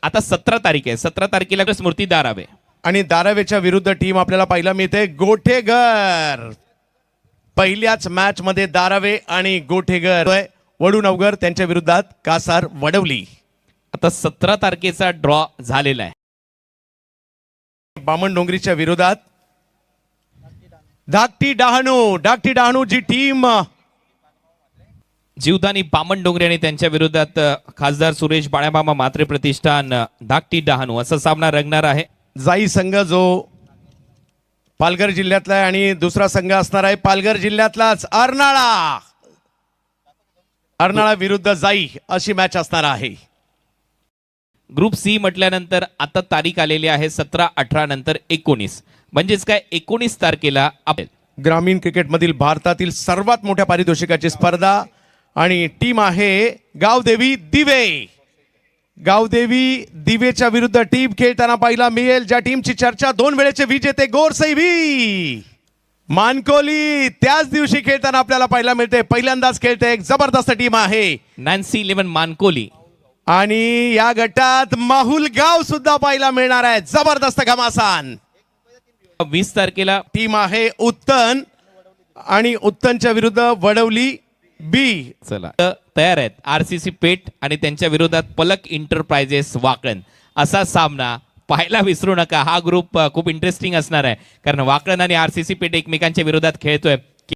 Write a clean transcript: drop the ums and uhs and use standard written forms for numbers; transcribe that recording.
आता 17 तारीख आहे, 17 तारखेला स्मृती दारावे आणि दारावेच्या विरुद्ध टीम आपल्याला पाहायला मिळते गोठेगर. पहिल्याच मॅच मध्ये दारावे आणि गोठेगर वडूनवगर त्यांच्या विरोधात कासार वडवली. आता 17 तारखेचा ड्रॉ झालेला आहे. बामणडोंगरीच्या विरोधात धाकटी डहाणू जी टीम जीवदानी बामणडोंगरे आणि त्यांच्या विरोधात खासदार सुरेश बाळ्यामामा मात्रे प्रतिष्ठान धाकटी डहाणू असा सामना रंगणार आहे. जाई संघ जो पालघर जिल्ह्यातला आहे आणि दुसरा संघ असणार आहे पालघर जिल्ह्यातलाच अर्नाळा विरुद्ध जाई अशी मॅच असणार आहे. ग्रुप सी म्हटल्यानंतर आता तारीख आलेली आहे 17, 18 नंतर 19, म्हणजेच काय 19 तारखेला ग्रामीण क्रिकेटमधील भारतातील सर्वात मोठ्या पारितोषिकाची स्पर्धा आणि टीम आहे गावदेवी दिवेच्या विरुद्ध टीम खेळताना पाहायला मिळेल ज्या टीमची चर्चा 2 वेळेचे विजेते गोरसई मानकोली त्याच दिवशी खेळताना आपल्याला पाहायला मिळते. पहिल्यांदाच खेळते एक जबरदस्त टीम आहे नॅन्सी 11 मानकोली आणि या गटात माहुल गाव सुद्धा पाहायला मिळणार आहे. जबरदस्त घमासान. 20 तारखेला टीम आहे उत्तन आणि उत्तनच्या विरुद्ध वडवली बी. चला तयार आहेत आरसीसी पेठ आणि त्यांच्या विरोधात पलक इंटरप्राइजेस वाकण असा सामना पाहायला विसरू नका. हा ग्रुप खूप इंटरेस्टिंग असणार आहे कारण वाकण आणि आरसीसी पेठ एकमेकांच्या विरोधात खेळतोय.